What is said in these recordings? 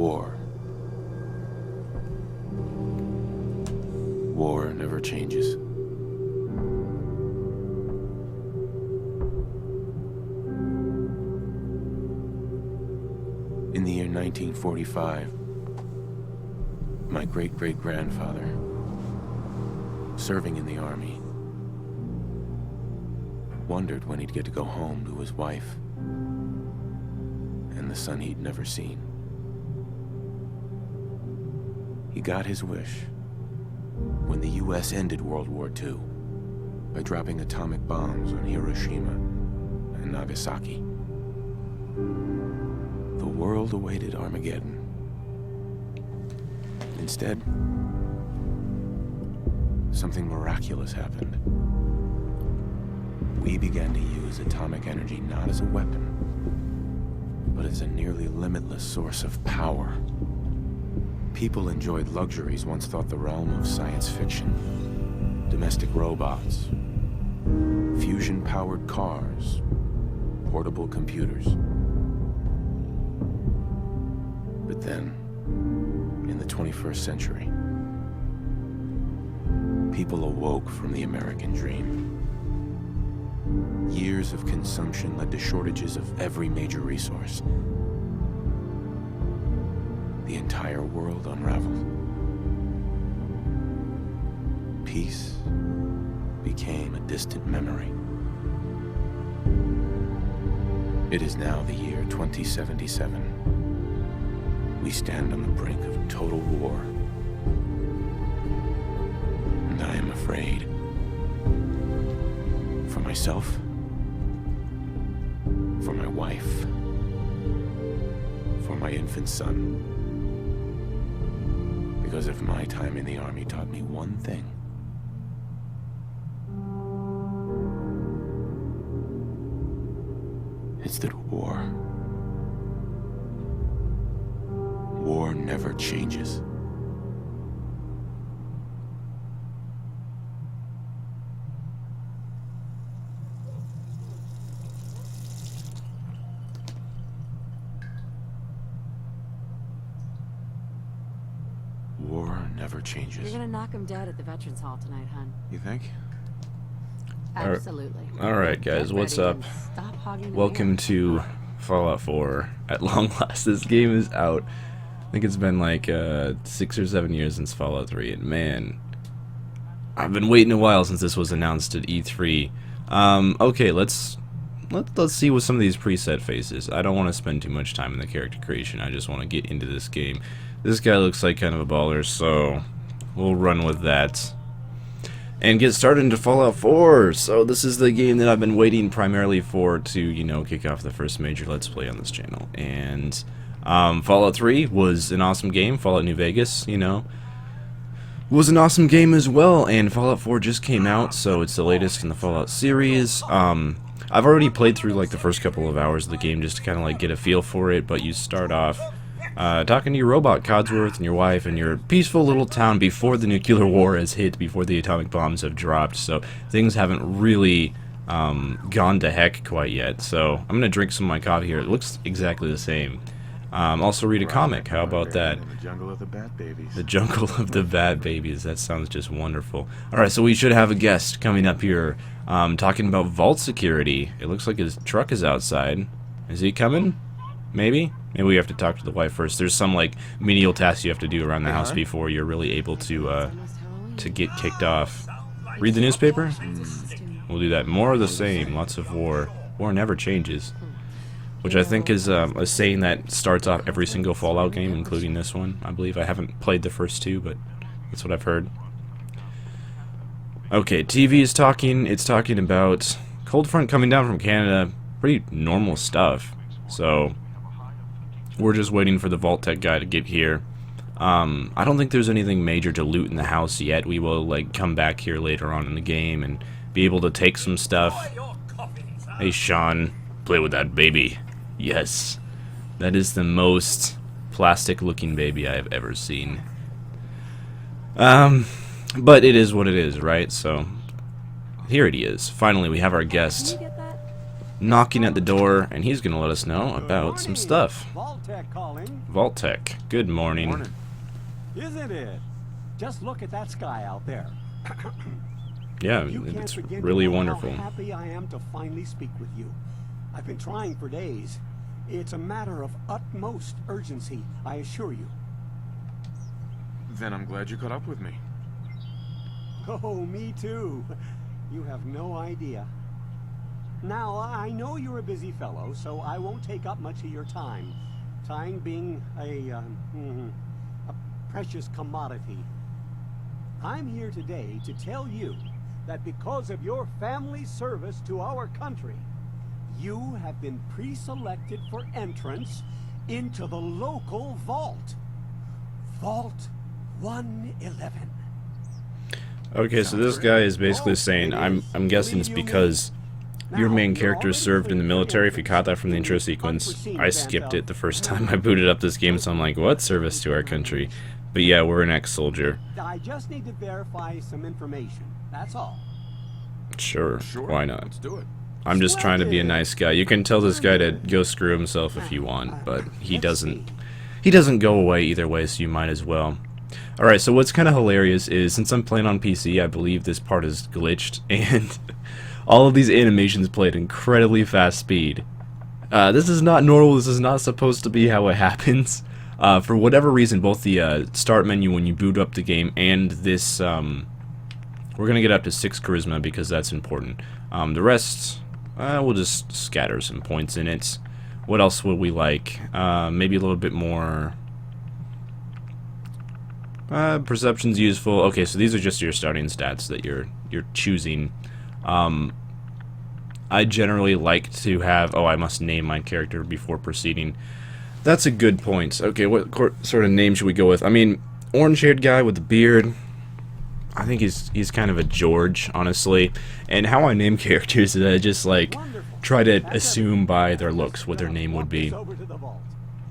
War. War never changes. In the year 1945, my great-great-grandfather, serving in the army, wondered when he'd get to go home to his wife and the son he'd never seen. He got his wish when the U.S. ended World War II by dropping atomic bombs on Hiroshima and Nagasaki. The world awaited Armageddon. Instead, something miraculous happened. We began to use atomic energy not as a weapon, but as a nearly limitless source of power. People enjoyed luxuries once thought the realm of science fiction. Domestic robots, fusion-powered cars, portable computers. But then, in the 21st century, people awoke from the American dream. Years of consumption led to shortages of every major resource. The entire world unraveled. Peace became a distant memory. It is now the year 2077. We stand on the brink of total war. And I am afraid. For myself, for my wife, for my infant son. Because if my time in the army taught me one thing, it's that war never changes. War never changes. You're gonna knock him dead at the Veterans Hall tonight, hon. You think? Absolutely. Alright guys, Get what's ready up? and stop hogging the Welcome air. to Fallout 4 at long last. This game is out. I think it's been like 6 or 7 years since Fallout 3, and man, I've been waiting a while since this was announced at E3. Okay, let's see what some of these preset faces. I don't want to spend too much time in the character creation. I just want to get into this game. This guy looks like kind of a baller, so we'll run with that and get started into Fallout 4. So this is the game that I've been waiting primarily for to, you know, kick off the first major Let's Play on this channel. And Fallout 3 was an awesome game. Fallout New Vegas, you know, was an awesome game as well. And Fallout 4 just came out, so it's the latest in the Fallout series. I've already played through like the first couple of hours of the game just to kind of like get a feel for it. But you start off talking to your robot Codsworth and your wife and your peaceful little town before the nuclear war has hit, before the atomic bombs have dropped. So things haven't really gone to heck quite yet. So I'm gonna drink some of my coffee here. It looks exactly the same. Also read a comic. How about that? The jungle of the Bat Babies. The jungle of the Bat Babies. That sounds just wonderful. Alright, so we should have a guest coming up here talking about vault security. It looks like his truck is outside. Is he coming? Maybe? Maybe we have to talk to the wife first. There's some like menial tasks you have to do around the house before you're really able to get kicked off. Read the newspaper? We'll do that. More of the same. Lots of war. War never changes. Which I think is a saying that starts off every single Fallout game, including this one, I believe. I haven't played the first two, but that's what I've heard. Okay, TV is talking. It's talking about cold front coming down from Canada. Pretty normal stuff. So we're just waiting for the Vault Tech guy to get here. I don't think there's anything major to loot in the house yet. We will like come back here later on in the game and be able to take some stuff. Hey Sean, play with that baby. Yes, that is the most plastic looking baby I have ever seen. But it is what it is, right? So here it is. Finally we have our guest. Can you get that? knocking at the door, and he's gonna let us know about some stuff. Vault-Tec calling. Vault-Tec, good morning. Morning. Isn't it? Just look at that sky out there. Yeah, You can't it's begin to really know wonderful. How happy I am to finally speak with you. I've been trying for days. It's a matter of utmost urgency, I assure you. Then I'm glad you caught up with me. Oh, me too. You have no idea. Now, I know you're a busy fellow, so I won't take up much of your time. Time being a precious commodity. I'm here today to tell you that because of your family's service to our country, you have been pre-selected for entrance into the local vault. Vault 111. Okay, so this guy is basically saying, I'm guessing it's because your main character served in the military. If you caught that from the intro sequence, I skipped it the first time I booted up this game, so I'm like, what? Service to our country? But yeah, we're an ex-soldier. I just need to verify some information. That's all. Sure, why not? Let's do it. I'm just trying to be a nice guy. You can tell this guy to go screw himself if you want, but he doesn't go away either way, so you might as well. Alright, so what's kind of hilarious is, since I'm playing on PC, I believe this part is glitched, and all of these animations play at incredibly fast speed. This is not normal, this is not supposed to be how it happens. For whatever reason, both the start menu when you boot up the game and this, we're going to get up to 6 charisma because that's important. The rest, we'll just scatter some points in it. What else would we like? Maybe a little bit more. Perception's useful. Okay, so these are just your starting stats that you're choosing. I generally like to have... Oh, I must name my character before proceeding. That's a good point. Okay, what sort of name should we go with? I mean, orange-haired guy with a beard. I think he's kind of a George, honestly. And how I name characters is I just, like, try to assume by their looks what their name would be.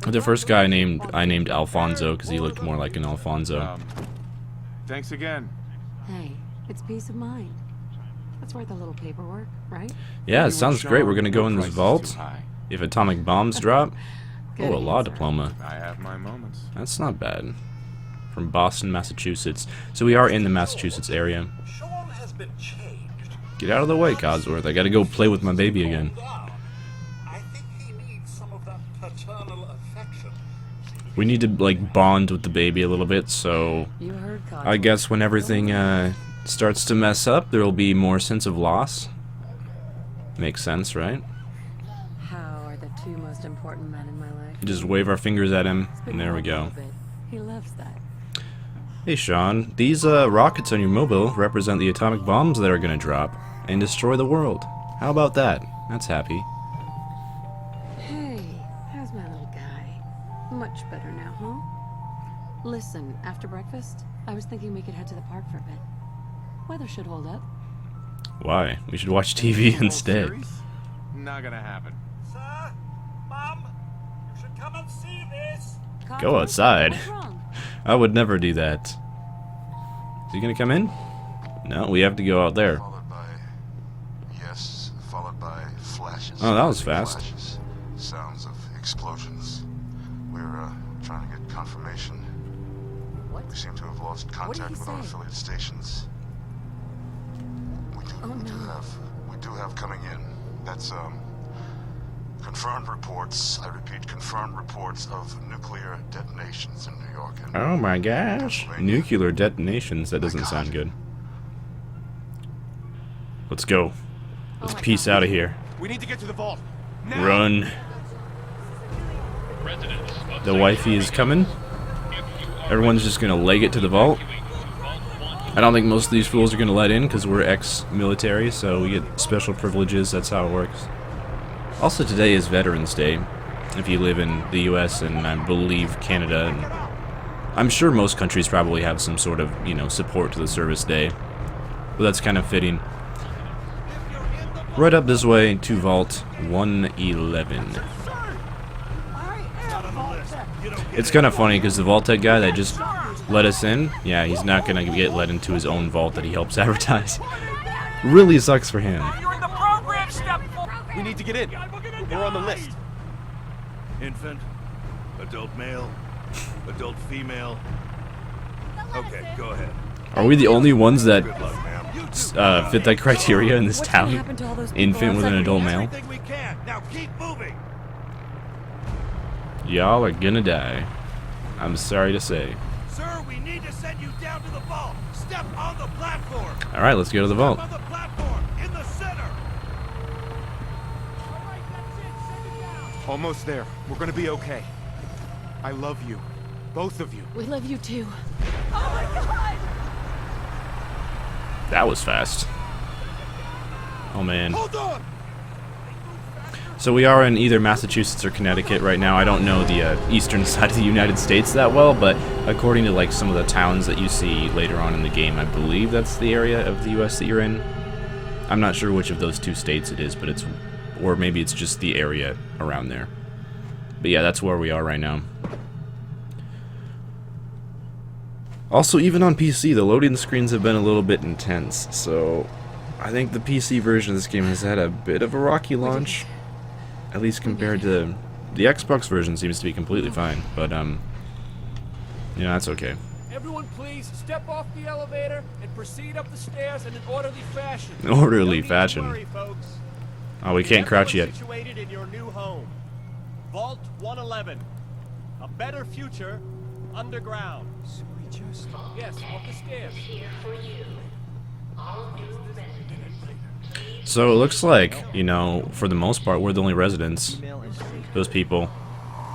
The first guy I named Alfonso because he looked more like an Alfonso. Thanks again. Hey, it's peace of mind. That's worth a little paperwork, right? Yeah, it sounds great. We're gonna go in this Price is vault. too high. If atomic bombs drop. Good Oh, a law answer. diploma. I have my moments. That's not bad. From Boston, Massachusetts. So we are in the Massachusetts area. Sean has been changed. Get out of the way, Codsworth. I gotta go play with my baby again. I think he needs some of that paternal affection. We need to, like, bond with the baby a little bit, so... You heard Codsworth. I guess when everything, starts to mess up, there will be more sense of loss. Makes sense, right? How are the two most important men in my life? Just wave our fingers at him, It's been and there we a go. little bit. He loves that. Hey Sean, these rockets on your mobile represent the atomic bombs that are gonna drop and destroy the world. How about that? That's happy. Hey, how's my little guy? Much better now, huh? Listen, after breakfast, I was thinking we could head to the park for a bit. Weather should hold up. Why? We should watch TV instead. Serious? Not gonna happen. Sir, Mom, you should come and see this. Go Codsworth, outside. what's wrong? I would never do that. Is he gonna come in? No, we have to go out there. Followed by followed by flashes. Oh, that was fast. Flashes, sounds of explosions. We're trying to get confirmation. What? We seem to have lost did contact he with our say? affiliate stations. Oh, no. We do have coming in. That's confirmed reports. I repeat, confirmed reports of nuclear detonations in New York. And Oh my gosh. Nuclear detonations. That doesn't sound good. Let's go. Let's peace out of here. We need to get to the vault. Run. The wifey is coming. Everyone's just gonna leg it to the vault. I don't think most of these fools are gonna let in because we're ex-military, so we get special privileges. That's how it works. Also, today is Veterans Day. If you live in the U.S. and I believe Canada, and I'm sure most countries probably have some sort of, you know, support to the service day. But that's kind of fitting. Right up this way to Vault 111. It's kind of funny because the Vault-Tec guy that just let us in, yeah, he's not going to get let into his own vault that he helps advertise. Really sucks for him. You're in the program step. We need to get in. We're on the list. Infant, adult male, adult female. Okay, go ahead. Are we the only ones that Good luck, ma'am. fit that criteria in this What's gonna town? happen to all those people Infant with an outside? adult male? Everything we can. Now keep moving. Y'all are gonna die. I'm sorry to say. Sir, we need to send you down to the vault. Step on the platform. Alright, let's go to the vault. Step on the platform in the center. Almost there. We're gonna be okay. I love you. Both of you. We love you too. That was fast. Oh man. Hold on. So we are in either Massachusetts or Connecticut right now. I don't know the eastern side of the United States that well, but according to like some of the towns that you see later on in the game, I believe that's the area of the US that you're in. I'm not sure which of those two states it is, but it's, or maybe it's just the area around there. But yeah, that's where we are right now. Also, even on PC, the loading screens have been a little bit intense, so I think the PC version of this game has had a bit of a rocky launch, at least compared to the Xbox version. Seems to be completely fine, but yeah, that's okay. Everyone please step off the elevator and proceed up the stairs in an orderly fashion. An orderly No need to fashion. worry, folks. Oh, we can't crouch yet. Everyone's situated in your new home, Vault 111. A better future underground. Yes, off the stairs. So it looks like, you know, for the most part, we're the only residents. Those people.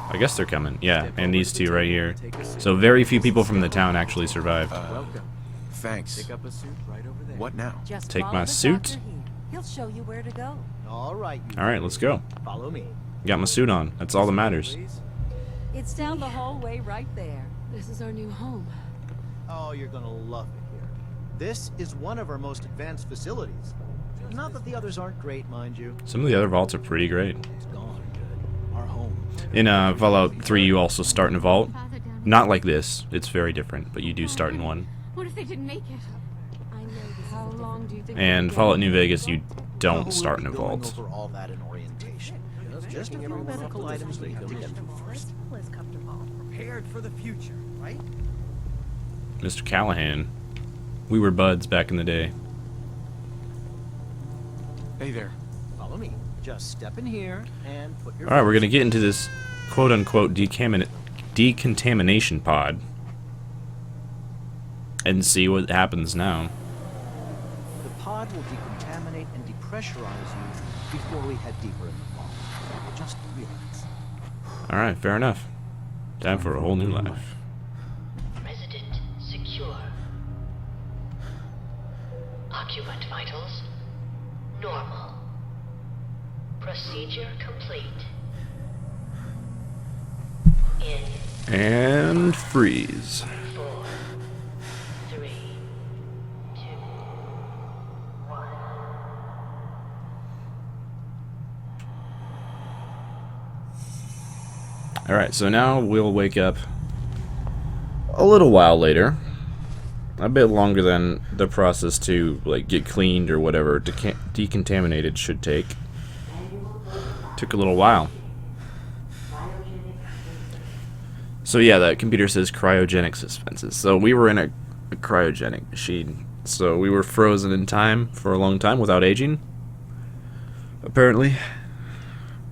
I guess they're coming. Yeah, and these two right here. So very few people from the town actually survived. Thanks. Pick up a suit right over there. What now? Just Take follow my the suit. doctor here. He'll show you where to go. All right. You Alright, let's go. follow me. Got my suit on. That's all that matters. Please. It's down the hallway right there. This is our new home. Oh, you're gonna love it here. This is one of our most advanced facilities. Not that the others aren't great, mind you. Some of the other vaults are pretty great. It's gone good. Our home. In Fallout 3, you also start in a vault. Not like this. It's very different, but you do start in one. What if they didn't make it? I know this How is long do you think? And Fallout New Vegas, you Oh, don't we'll start in a be going vault. over all that in orientation. Just a few medical items we have to get through first. Prepared for the future, right? Mr. Callahan. We were buds back in the day. Hey there. Follow me. Just step in here and put your. Alright, we're gonna get into this quote-unquote decontamination pod. And see what happens now. The pod will decontaminate and depressurize you before we head deeper in the vault. Just relax. Alright, fair enough. Time for a whole new life. Resident secure. Occupant vitals normal. Procedure complete. In And freeze. 4, 3, 2, 1. Alright, so now we'll wake up a little while later. A bit longer than the process to like get cleaned or whatever decontaminated should take. Took a little while. So yeah, that computer says cryogenic suspenses. So we were in a cryogenic machine. So we were frozen in time for a long time without aging. Apparently.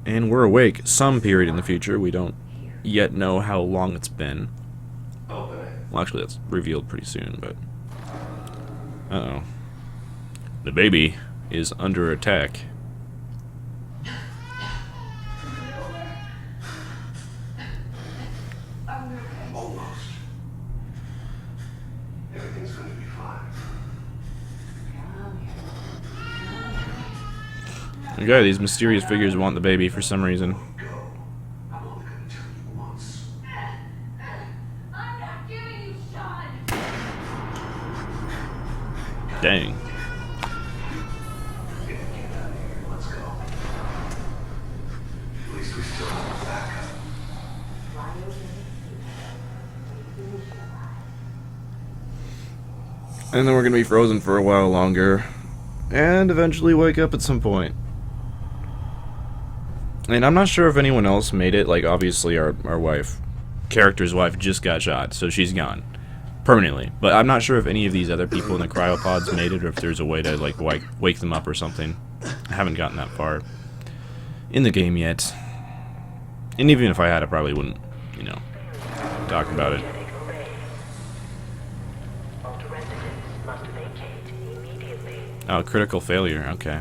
And we're awake some period in the future. We don't yet know how long it's been. Well, actually, that's revealed pretty soon, but... Uh-oh. The baby is under attack. Almost. Everything's going to be fine. Okay, these mysterious figures want the baby for some reason. Go. I'm only going to tell you once. I'm not giving you Sean. Dang. Get out of here. Let's go. At least we still have a backup. And then we're gonna be frozen for a while longer. And eventually wake up at some point. And I'm not sure if anyone else made it. Like, obviously our character's wife just got shot, so she's gone permanently. But I'm not sure if any of these other people in the cryopods made it, or if there's a way to like wake them up or something. I haven't gotten that far in the game yet. And even if I had, I probably wouldn't, you know, talk about it. Oh, critical failure. Okay.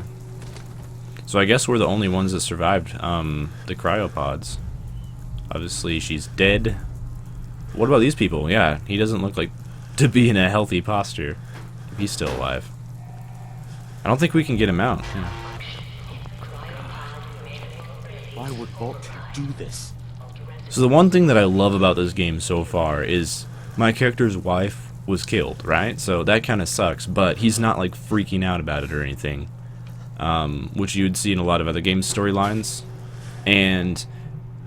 So I guess we're the only ones that survived the cryopods. Obviously, she's dead. What about these people? Yeah, he doesn't look like to be in a healthy posture. If he's still alive. I don't think we can get him out. Yeah. Why would Vault do this? So the one thing that I love about this game so far is my character's wife was killed, right? So that kind of sucks, but he's not like freaking out about it or anything, which you'd see in a lot of other game storylines, and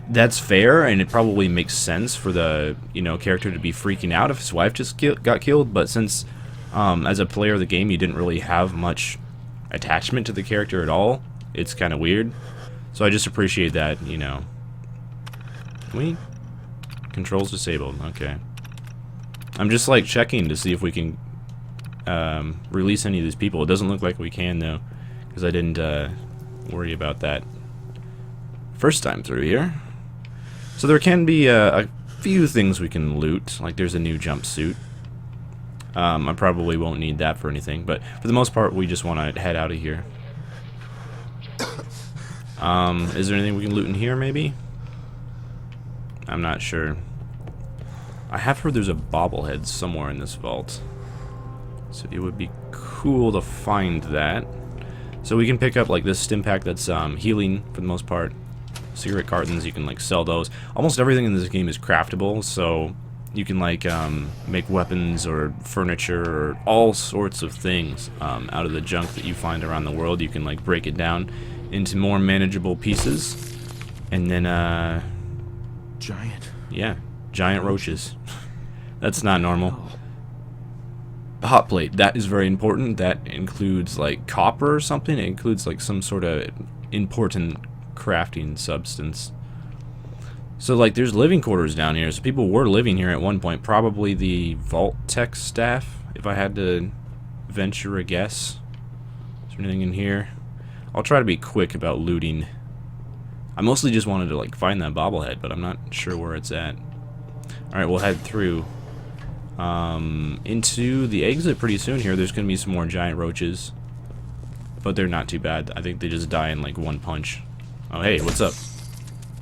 that's fair, and it probably makes sense for the character to be freaking out if his wife just got killed. But since as a player of the game you didn't really have much attachment to the character at all, it's kind of weird. So I just appreciate that, you know. Controls disabled. Okay. I'm just like checking to see if we can release any of these people. It doesn't look like we can though, because I didn't worry about that first time through here. So there can be a few things we can loot. Like there's a new jumpsuit. I probably won't need that for anything, but for the most part we just want to head out of here. Is there anything we can loot in here maybe? I'm not sure. I have heard there's a bobblehead somewhere in this vault, so it would be cool to find that. So we can pick up like this stim pack that's healing for the most part. Cigarette cartons, you can like sell those. Almost everything in this game is craftable, so you can like make weapons or furniture or all sorts of things out of the junk that you find around the world. You can like break it down into more manageable pieces, and then giant roaches. That's not normal. Hot plate, that is very important. That includes like copper or something. It includes like some sort of important crafting substance. So like there's living quarters down here, so people were living here at one point. Probably the vault tech staff, if I had to venture a guess. Is there anything in here? I'll try to be quick about looting. I mostly just wanted to like find that bobblehead, but I'm not sure where it's at. Alright, we'll head through into the exit pretty soon here. There's gonna be some more giant roaches, but they're not too bad. I think they just die in like one punch. Oh hey, what's up?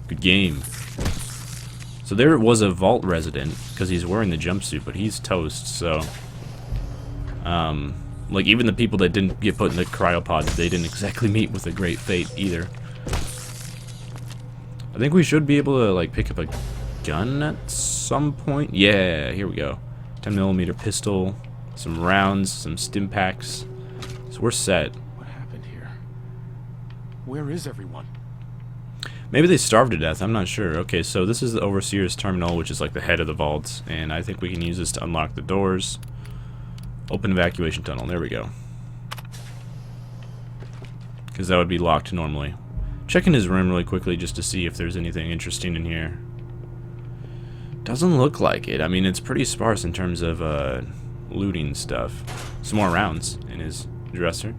Good game. So there was a vault resident, because he's wearing the jumpsuit, but he's toast, so like even the people that didn't get put in the cryopods, they didn't exactly meet with a great fate either. I think we should be able to like pick up a gun at some point. Yeah, here we go. 10mm pistol, some rounds, some stim packs. So we're set. What happened here? Where is everyone? Maybe they starved to death, I'm not sure. Okay, so this is the Overseer's Terminal, which is like the head of the vaults, and I think we can use this to unlock the doors. Open evacuation tunnel, there we go. Because that would be locked normally. Checking his room really quickly just to see if there's anything interesting in here. Doesn't look like it. I mean, it's pretty sparse in terms of looting stuff. Some more rounds in his dresser.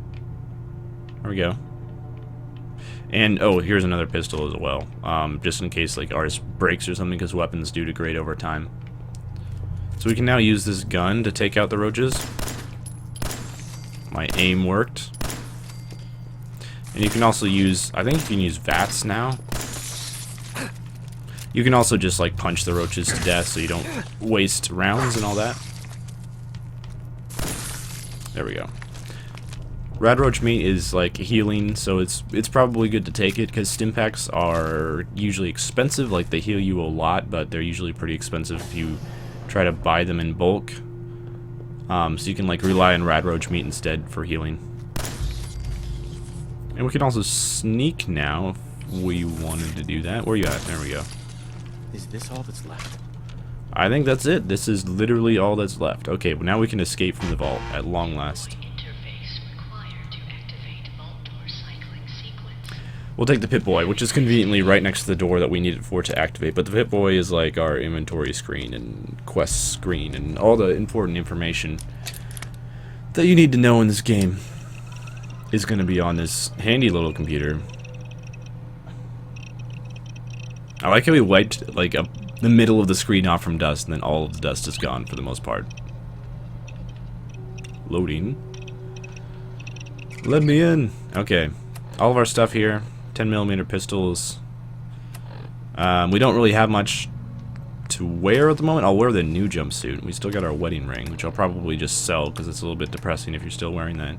There we go. And, oh, here's another pistol as well. Just in case, like, ours breaks or something, because weapons do degrade over time. So we can now use this gun to take out the roaches. My aim worked. And you can also use, I think you can use VATS now. You can also just like punch the roaches to death so you don't waste rounds and all that. There we go. Rad roach meat is like healing, so it's probably good to take it, because stim packs are usually expensive. Like they heal you a lot, but they're usually pretty expensive if you try to buy them in bulk. So you can like rely on rad roach meat instead for healing. And we can also sneak now if we wanted to do that. Where are you at? There we go. Is this all that's left? I think that's it. This is literally all that's left. Okay, well now we can escape from the vault at long last. We'll take the Pip-Boy, which is conveniently right next to the door that we need it for to activate. But the Pip-Boy is like our inventory screen and quest screen and all the important information that you need to know in this game is going to be on this handy little computer. I like how we wiped like the middle of the screen off from dust, and then all of the dust is gone for the most part. Loading. Let me in. Okay, all of our stuff here. 10mm pistols. We don't really have much to wear at the moment. I'll wear the new jumpsuit. We still got our wedding ring, which I'll probably just sell because it's a little bit depressing if you're still wearing that.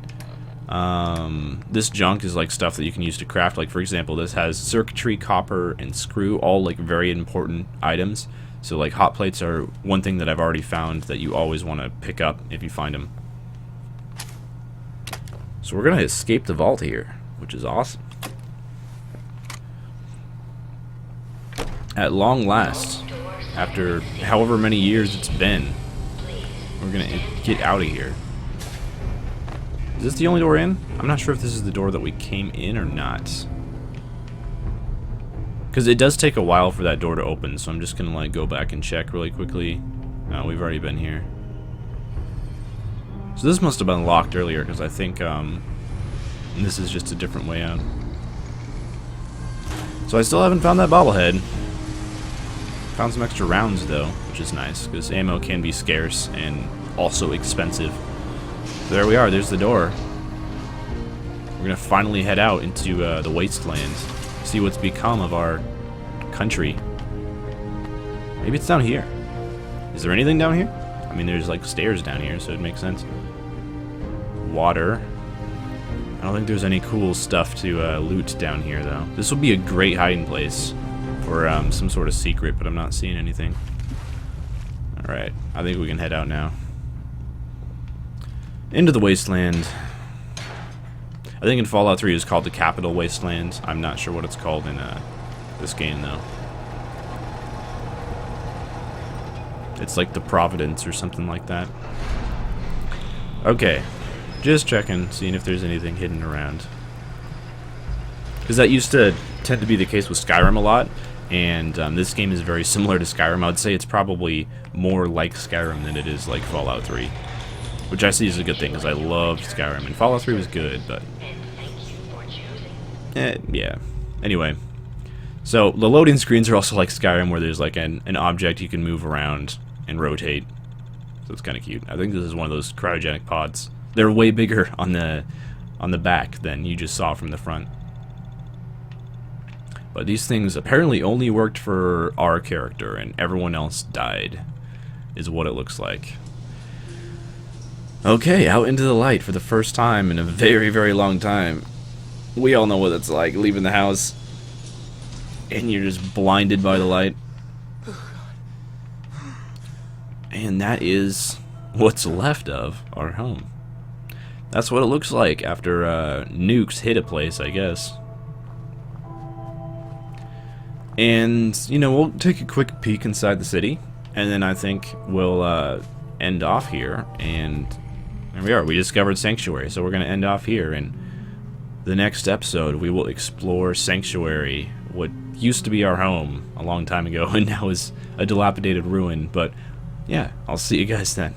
This junk is like stuff that you can use to craft. Like for example, this has circuitry, copper, and screw, all like very important items. So like hot plates are one thing that I've already found that you always want to pick up if you find them. So we're gonna escape the vault here, which is awesome. At long last, after however many years it's been, we're gonna get out of here. Is this the only door in? I'm not sure if this is the door that we came in or not. Because it does take a while for that door to open, so I'm just gonna like go back and check really quickly. No, we've already been here. So this must have been locked earlier, because I think this is just a different way out. So I still haven't found that bobblehead. Found some extra rounds though, which is nice, because ammo can be scarce and also expensive. So there we are, there's the door. We're gonna finally head out into the wasteland, see what's become of our country. Maybe it's down here. Is there anything down here? I mean, there's like stairs down here, so it makes sense. Water. I don't think there's any cool stuff to loot down here though. This would be a great hiding place for some sort of secret, but I'm not seeing anything. Alright, I think we can head out now. Into the wasteland. I think in Fallout 3 it's called the Capital Wasteland. I'm not sure what it's called in this game though. It's like the Providence or something like that. Okay, just checking, seeing if there's anything hidden around. Because that used to tend to be the case with Skyrim a lot, and this game is very similar to Skyrim. I would say it's probably more like Skyrim than it is like Fallout 3. Which I see as a good thing, because I loved Skyrim, and Fallout 3 was good, but... yeah. Anyway. So, the loading screens are also like Skyrim, where there's like an object you can move around and rotate. So it's kind of cute. I think this is one of those cryogenic pods. They're way bigger on the back than you just saw from the front. But these things apparently only worked for our character, and everyone else died, is what it looks like. Okay, out into the light for the first time in a very, very long time. We all know what it's like, leaving the house, and you're just blinded by the light. And that is what's left of our home. That's what it looks like after nukes hit a place, I guess. And, you know, we'll take a quick peek inside the city, and then I think we'll end off here, and there we are. We discovered Sanctuary, so we're going to end off here, and the next episode we will explore Sanctuary, what used to be our home a long time ago, and now is a dilapidated ruin. But, yeah, I'll see you guys then.